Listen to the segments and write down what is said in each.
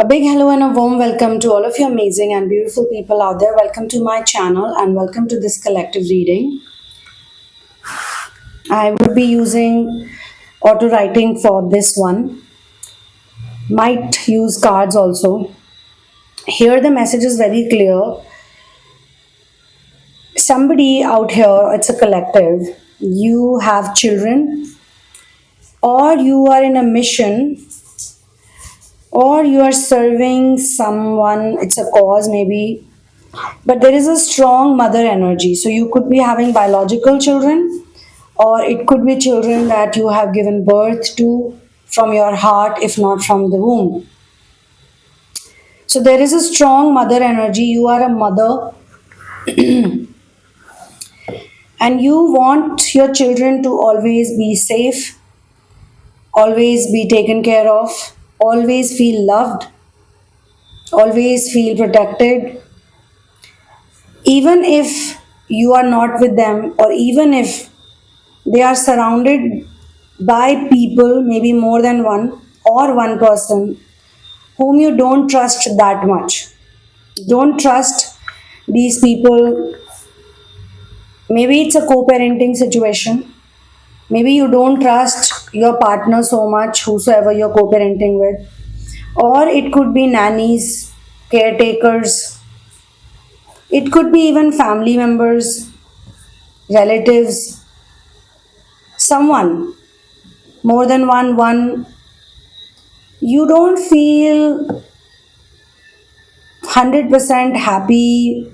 A big hello and a warm welcome to all of you amazing and beautiful people out there. Welcome to my channel and welcome to this collective reading. I would be using auto writing for this one. Might use cards also. Here the message is very clear. Somebody out here, it's a collective. You have children or you are in a mission or you are serving someone, it's a cause maybe, but there is a strong mother energy. So you could be having biological children or it could be children that you have given birth to from your heart, if not from the womb. So there is a strong mother energy. You are a mother and you want your children to always be safe, always be taken care of, always feel loved, always feel protected. Even if you are not with them, or even if they are surrounded by people, maybe more than one or one person, whom you don't trust that much. Don't trust these people. Maybe it's a co parenting situation. Maybe you don't trust your partner so much, whosoever you're co parenting with. Or it could be nannies, caretakers, it could be even family members, relatives, someone, more than one. You don't feel 100% happy,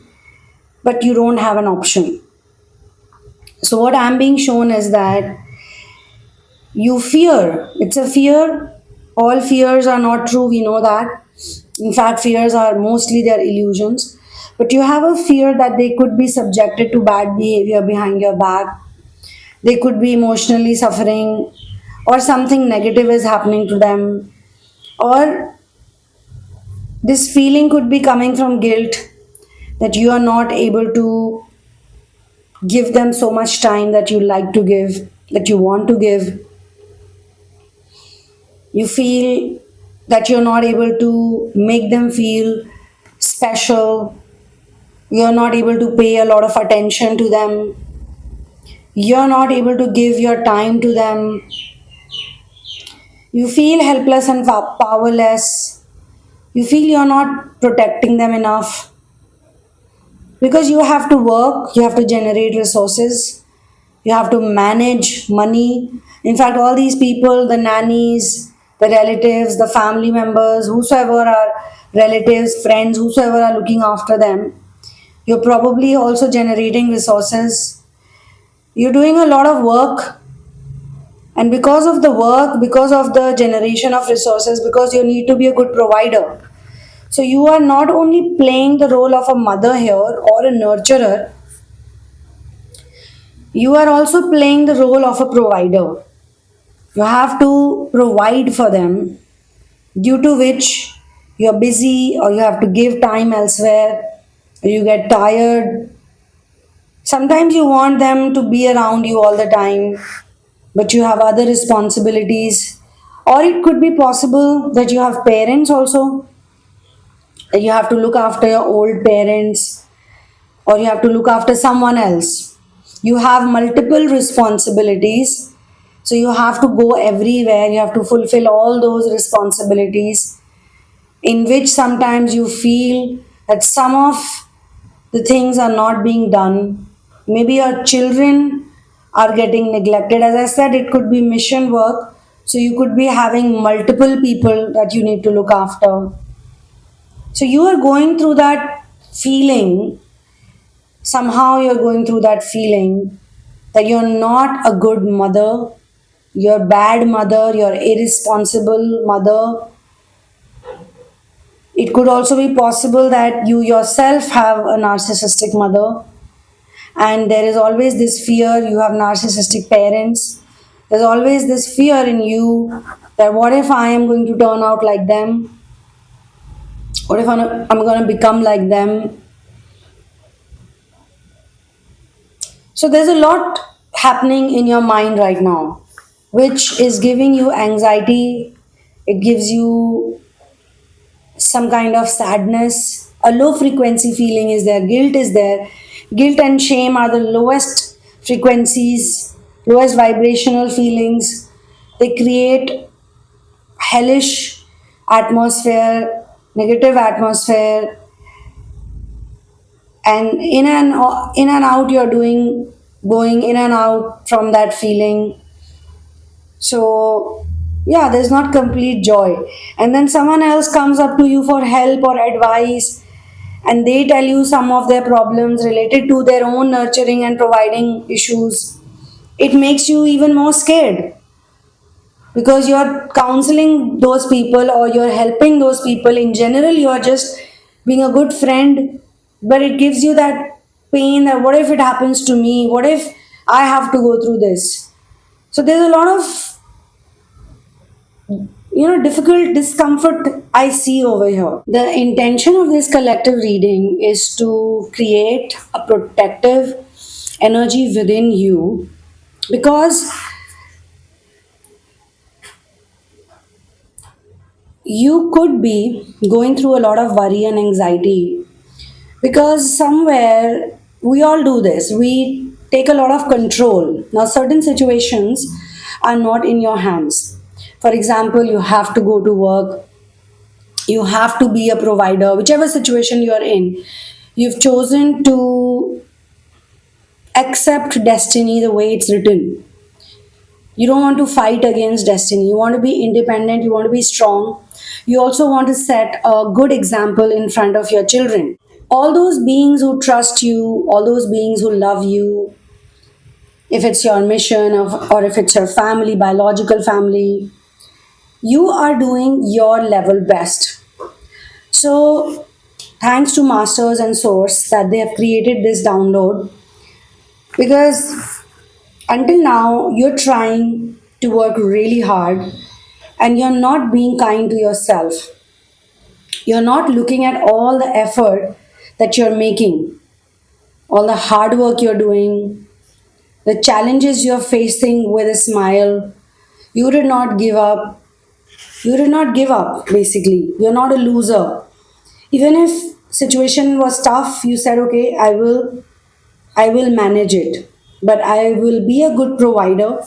but you don't have an option. So, what I'm being shown is that you fear. It's a fear. All fears are not true, we know that. In fact, fears are mostly their illusions. But you have a fear that they could be subjected to bad behavior behind your back. They could be emotionally suffering, or something negative is happening to them, or this feeling could be coming from guilt that you are not able to give them so much time that you like to give, that you want to give. You feel that you're not able to make them feel special. You're not able to pay a lot of attention to them. You're not able to give your time to them. You feel helpless and powerless. You feel you're not protecting them enough because you have to work, you have to generate resources, you have to manage money. In fact, all these people, the nannies, the relatives, the family members, whosoever are relatives, friends, whosoever are looking after them, you're probably also generating resources. You're doing a lot of work, and because of the work, because of the generation of resources, because you need to be a good provider. So you are not only playing the role of a mother here or a nurturer, you are also playing the role of a provider. You have to provide for them, due to which you're busy or you have to give time elsewhere, or you get tired. Sometimes you want them to be around you all the time, but you have other responsibilities. Or it could be possible that you have parents also, that you have to look after your old parents, or you have to look after someone else. You have multiple responsibilities, so you have to go everywhere, you have to fulfill all those responsibilities, in which sometimes you feel that some of the things are not being done. Maybe your children are getting neglected. As I said, it could be mission work, so you could be having multiple people that you need to look after. So you are going through that feeling. Somehow you're going through that feeling that you're not a good mother, you're a bad mother, you're irresponsible mother. It could also be possible that you yourself have a narcissistic mother, and there is always this fear. You have narcissistic parents. There's always this fear in you that what if I am going to turn out like them? What if I'm going to become like them? So there's a lot happening in your mind right now, which is giving you anxiety. It gives you some kind of sadness, a low frequency feeling is there, guilt is there. Guilt and shame are the lowest frequencies, lowest vibrational feelings. They create hellish atmosphere, negative atmosphere, and in and out you're doing, going in and out from that feeling. So yeah, there's not complete joy. And then someone else comes up to you for help or advice, and they tell you some of their problems related to their own nurturing and providing issues. It makes you even more scared, because you're counseling those people or you're helping those people. In general, you're just being a good friend, but it gives you that pain that what if it happens to me? What if I have to go through this? So there's a lot of, difficult discomfort I see over here. The intention of this collective reading is to create a protective energy within you, because you could be going through a lot of worry and anxiety, because somewhere we all do this. We take a lot of control. Now certain situations are not in your hands. For example, you have to go to work, you have to be a provider, whichever situation you are in. You've chosen to accept destiny the way it's written. You don't want to fight against destiny. You want to be independent, you want to be strong. You also want to set a good example in front of your children. All those beings who trust you, all those beings who love you, if it's your mission or if it's your family, biological family, you are doing your level best. So, thanks to Masters and Source that they have created this download, because until now you're trying to work really hard and you're not being kind to yourself. You're not looking at all the effort that you're making, all the hard work you're doing, the challenges you're facing with a smile. You did not give up. You did not give up, basically. You're not a loser. Even if situation was tough, you said, okay, I will manage it. But I will be a good provider.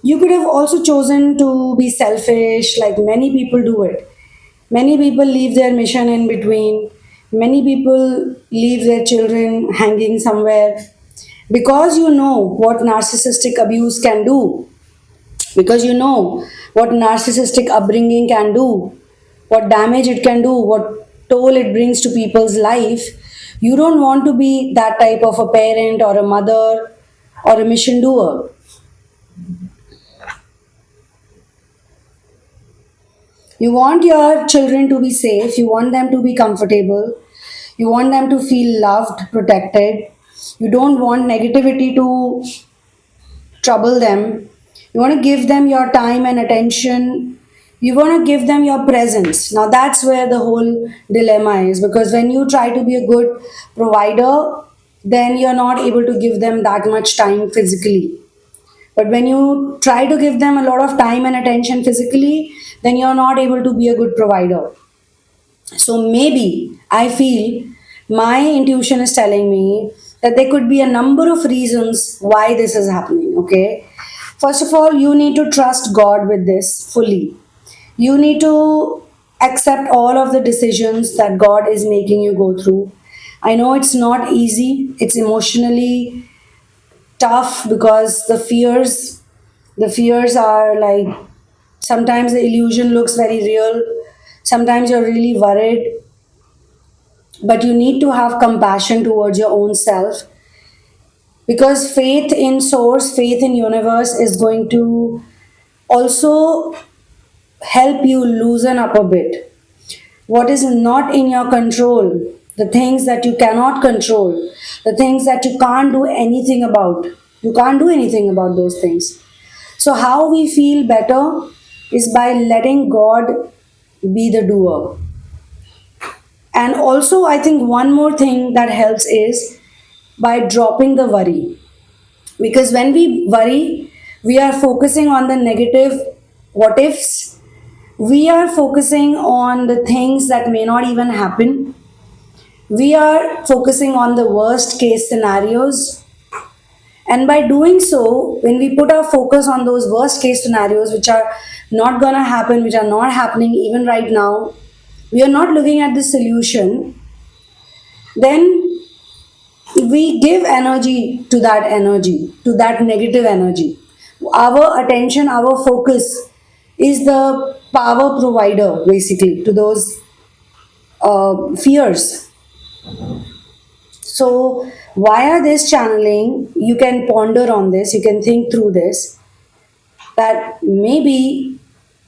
You could have also chosen to be selfish, like many people do it. Many people leave their mission in between. Many people leave their children hanging somewhere, because you know what narcissistic abuse can do, because you know what narcissistic upbringing can do, what damage it can do, what toll it brings to people's life. You don't want to be that type of a parent or a mother or a mission doer. You want your children to be safe, you want them to be comfortable, you want them to feel loved, protected. You don't want negativity to trouble them. You want to give them your time and attention. You want to give them your presence. Now, that's where the whole dilemma is, because when you try to be a good provider, then you're not able to give them that much time physically. But when you try to give them a lot of time and attention physically, then you're not able to be a good provider. So maybe I feel my intuition is telling me that there could be a number of reasons why this is happening. Okay. First of all, you need to trust God with this fully. You need to accept all of the decisions that God is making you go through. I know it's not easy, it's emotionally tough, because the fears are like, sometimes the illusion looks very real, sometimes you're really worried, but you need to have compassion towards your own self, because faith in source, faith in universe is going to also help you loosen up a bit. What is not in your control, the things that you cannot control, the things that you can't do anything about, you can't do anything about those things. So how we feel better is by letting God be the doer. And also, I think one more thing that helps is by dropping the worry. Because when we worry, we are focusing on the negative what ifs, We are focusing on the things that may not even happen. We are focusing on the worst case scenarios. And by doing so, when we put our focus on those worst case scenarios, which are not gonna happen, which are not happening even right now, we are not looking at the solution, then we give energy, to that negative energy. Our attention, our focus is the power provider basically to those fears. So, via this channeling, you can ponder on this, you can think through this, that maybe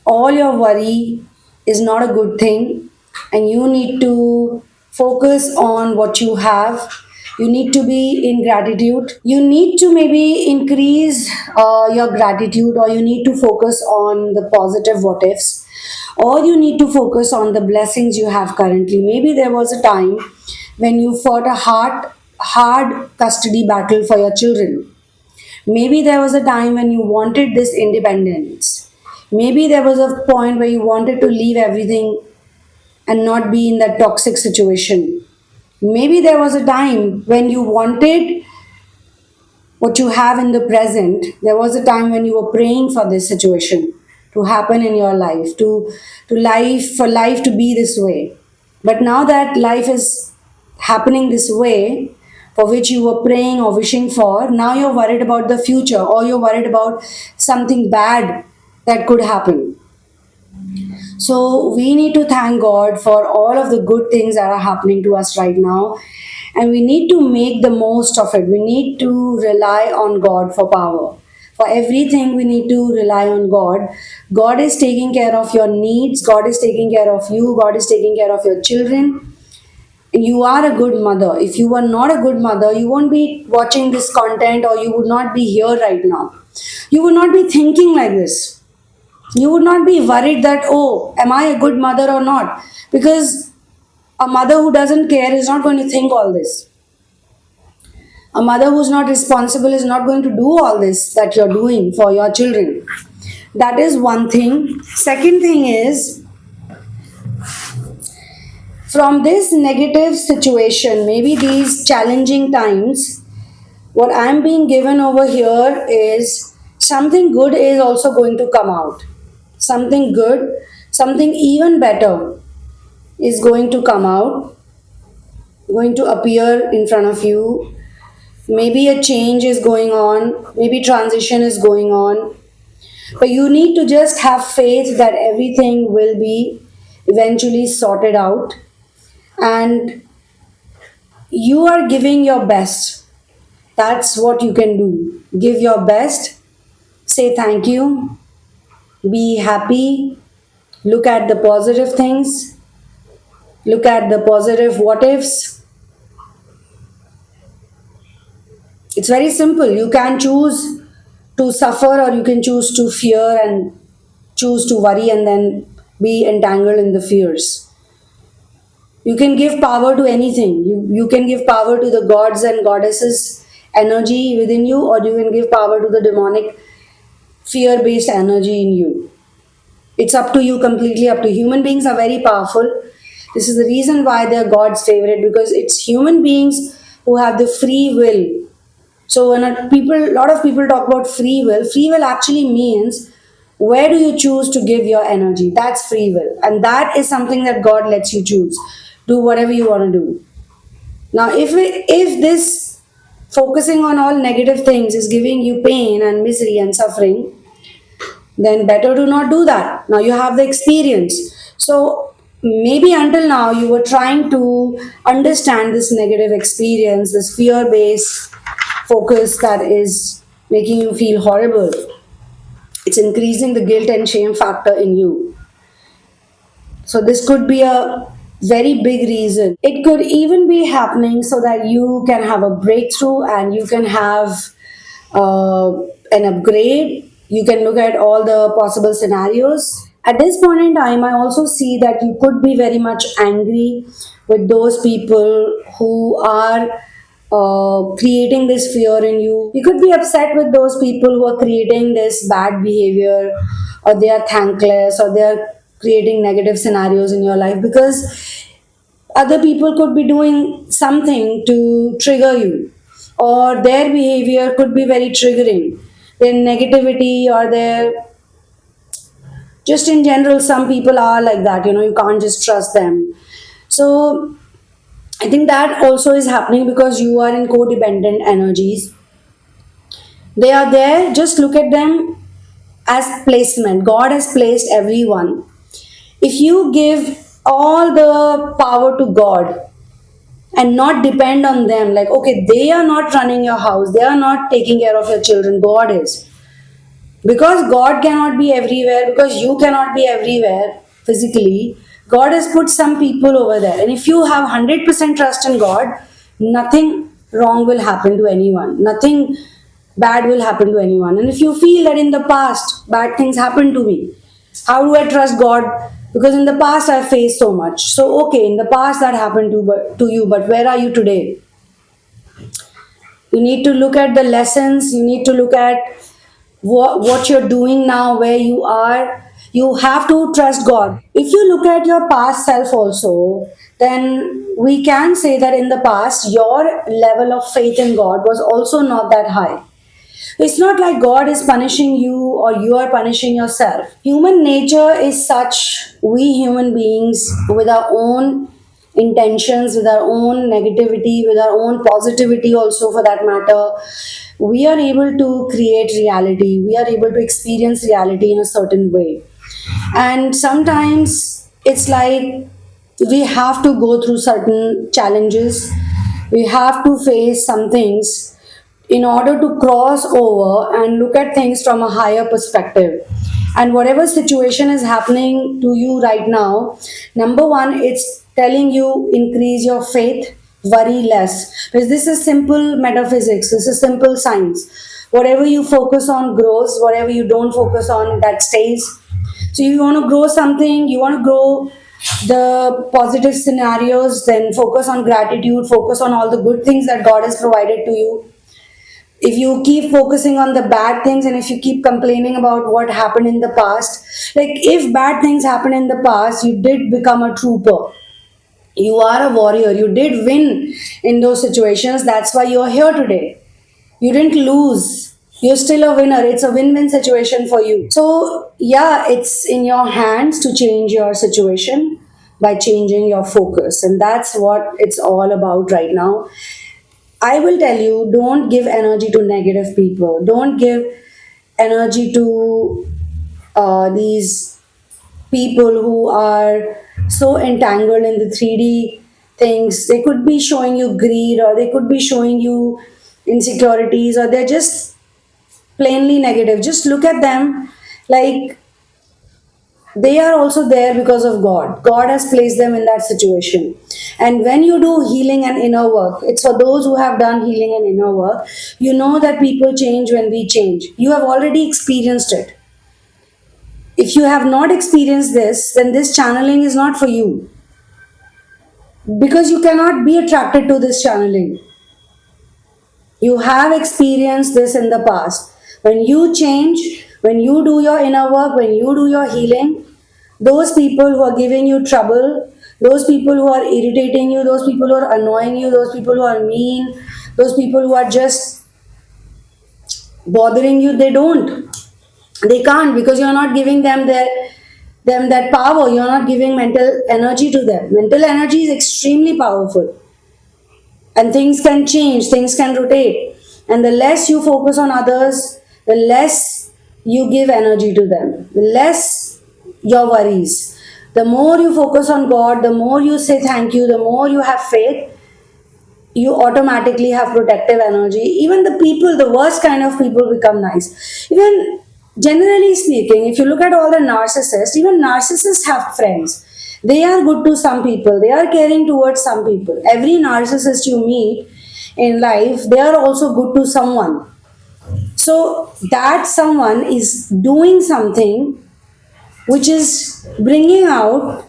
all your worry is not a good thing, and you need to focus on what you have. You need to be in gratitude. You need to maybe increase your gratitude, or you need to focus on the positive what ifs, or you need to focus on the blessings you have currently. Maybe there was a time when you fought a hard custody battle for your children. Maybe there was a time when you wanted this independence. Maybe there was a point where you wanted to leave everything and not be in that toxic situation. Maybe there was a time when you wanted what you have in the present. There was a time when you were praying for this situation to happen in your life, for life to be this way. But now that life is happening this way, for which you were praying or wishing for, now you're worried about the future, or you're worried about something bad that could happen. So we need to thank God for all of the good things that are happening to us right now. And we need to make the most of it. We need to rely on God for power. For everything, we need to rely on God. God is taking care of your needs. God is taking care of you. God is taking care of your children. You are a good mother. If you are not a good mother, you won't be watching this content, or you would not be here right now. You would not be thinking like this. You would not be worried that, oh, am I a good mother or not? Because a mother who doesn't care is not going to think all this. A mother who's not responsible is not going to do all this that you're doing for your children. That is one thing. Second thing is, from this negative situation, maybe these challenging times, what I'm being given over here is something good is also going to come out. Something good, something even better is going to come out, going to appear in front of you. Maybe a change is going on, maybe transition is going on, but you need to just have faith that everything will be eventually sorted out, and you are giving your best. That's what you can do. Give your best, say thank you, be happy, look at the positive things, look at the positive what ifs. It's very simple. You can choose to suffer, or you can choose to fear and choose to worry and then be entangled in the fears. You can give power to anything. You can give power to the gods and goddesses energy within you, or you can give power to the demonic fear based energy in you. It's up to you, completely up to you. Human beings are very powerful. This is the reason why they're God's favorite, because it's human beings who have the free will. So when a lot of people talk about free will actually means, where do you choose to give your energy? That's free will, and that is something that God lets you choose. Do whatever you want to do. Now, if this focusing on all negative things is giving you pain and misery and suffering, then better to not do that. Now you have the experience. So maybe until now you were trying to understand this negative experience, this fear based focus that is making you feel horrible. It's increasing the guilt and shame factor in you. So this could be a very big reason. It could even be happening so that you can have a breakthrough and you can have uh, an upgrade. You can look at all the possible scenarios. At this point in time, I also see that you could be very much angry with those people who are creating this fear in you. You could be upset with those people who are creating this bad behavior, or they are thankless, or they are creating negative scenarios in your life, because other people could be doing something to trigger you, or their behavior could be very triggering. Their negativity, or their, just in general, some people are like that, you can't just trust them. So I think that also is happening because you are in codependent energies. They are there, just look at them as placement. God has placed everyone. If you give all the power to God and not depend on them, like, okay, they are not running your house, they are not taking care of your children, God is. Because God cannot be everywhere, because you cannot be everywhere physically, God has put some people over there. And if you have 100% trust in God, nothing wrong will happen to anyone, nothing bad will happen to anyone. And if you feel that in the past bad things happened to me, how do I trust God? Because in the past I faced so much. So okay, in the past that happened to you, but where are you today? You need to look at the lessons, you need to look at what you're doing now, where you are. You have to trust God. If you look at your past self also, then we can say that in the past your level of faith in God was also not that high. It's not like God is punishing you or you are punishing yourself. Human nature is such, we human beings, with our own intentions, with our own negativity, with our own positivity, also for that matter, we are able to create reality. We are able to experience reality in a certain way. And sometimes it's like we have to go through certain challenges, we have to face some things in order to cross over and look at things from a higher perspective. And whatever situation is happening to you right now, number one, it's telling you increase your faith, worry less. Because this is simple metaphysics, this is simple science. Whatever you focus on grows, whatever you don't focus on, that stays. So you want to grow something, you want to grow the positive scenarios, then focus on gratitude, focus on all the good things that God has provided to you. If you keep focusing on the bad things, and if you keep complaining about what happened in the past, like if bad things happened in the past, you did become a trooper, you are a warrior, you did win in those situations, that's why you're here today. You didn't lose, you're still a winner. It's a win-win situation for you. So yeah, it's in your hands to change your situation by changing your focus, and that's what it's all about right now. I will tell you, don't give energy to negative people. Don't give energy to these people who are so entangled in the 3D things. They could be showing you greed, or they could be showing you insecurities, or they're just plainly negative. Just look at them like they are also there because of God. God has placed them in that situation. And when you do healing and inner work, it's for those who have done healing and inner work. You know that people change when we change. You have already experienced it. If you have not experienced this, then this channeling is not for you. Because you cannot be attracted to this channeling. You have experienced this in the past. When you change, when you do your inner work, when you do your healing, those people who are giving you trouble, those people who are irritating you, those people who are annoying you, those people who are mean, those people who are just bothering you, they don't. They can't, because you're not giving them that power. You're not giving mental energy to them. Mental energy is extremely powerful. And things can change, things can rotate. And the less you focus on others, the less you give energy to them, the less your worries. The more you focus on God, the more you say thank you, the more you have faith, you automatically have protective energy. Even the people, the worst kind of people, become nice. Even generally speaking, if you look at all the narcissists, even narcissists have friends. They are good to some people, they are caring towards some people. Every narcissist you meet in life, they are also good to someone. So that someone is doing something which is bringing out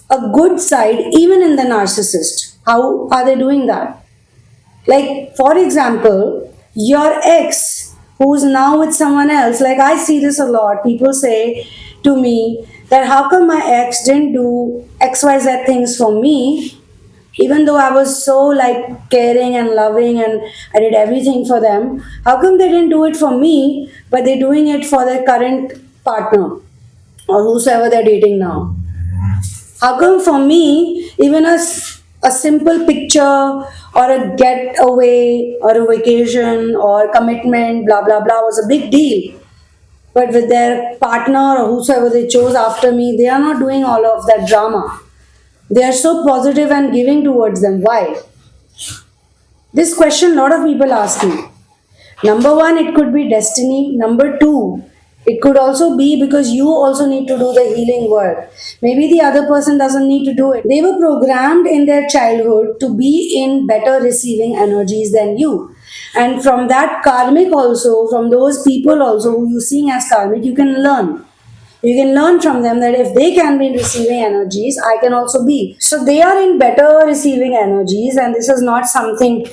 a good side even in the narcissist. How are they doing that? Like, for example, your ex who's now with someone else, like I see this a lot. People say to me that how come my ex didn't do XYZ things for me, even though I was so like caring and loving and I did everything for them. How come they didn't do it for me, but they're doing it for their current partner or whosoever they're dating now? How come for me, even a simple picture or a getaway or a vacation or commitment, blah blah blah, was a big deal? But with their partner or whosoever they chose after me, they are not doing all of that drama. They are so positive and giving towards them. Why? This question a lot of people ask me. Number one, it could be destiny. Number two, it could also be because you also need to do the healing work. Maybe the other person doesn't need to do it. They were programmed in their childhood to be in better receiving energies than you. And from that karmic also, from those people also who you seeing as karmic, you can learn. You can learn from them that if they can be in receiving energies, I can also be. So they are in better receiving energies, and this is not something,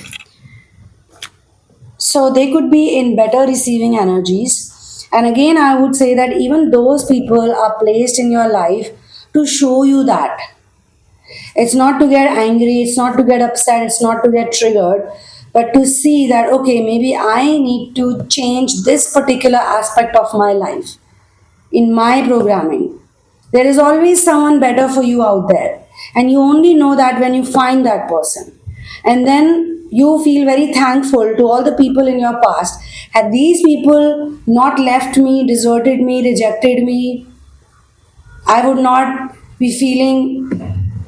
so they could be in better receiving energies. And again, I would say that even those people are placed in your life to show you that. It's not to get angry, it's not to get upset, it's not to get triggered, but to see that, okay, maybe I need to change this particular aspect of my life in my programming. There is always someone better for you out there. And you only know that when you find that person. And then you feel very thankful to all the people in your past. Had these people not left me, deserted me, rejected me, I would not be feeling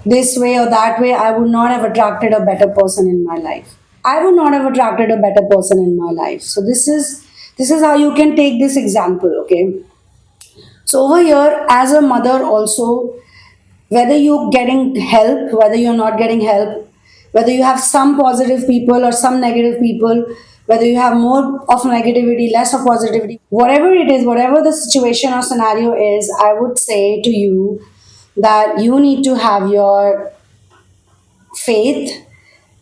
this way or that way. I would not have attracted a better person in my life. I would not have attracted a better person in my life. So this is how you can take this example, okay? So over here, as a mother also, whether you're getting help, whether you're not getting help, whether you have some positive people or some negative people, whether you have more of negativity, less of positivity, whatever it is, whatever the situation or scenario is, I would say to you that you need to have your faith.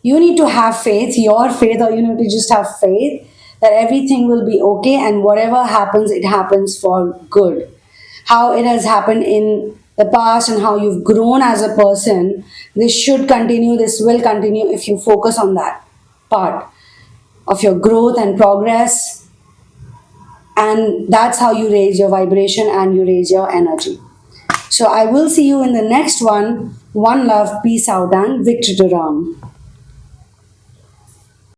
You need to have faith, your faith, or you need to just have faith that everything will be okay and whatever happens, it happens for good. How it has happened in the past and how you've grown as a person, this should continue, this will continue if you focus on that part of your growth and progress. And that's how you raise your vibration and you raise your energy. So I will see you in the next one. One love, peace out, and Victor to Ram.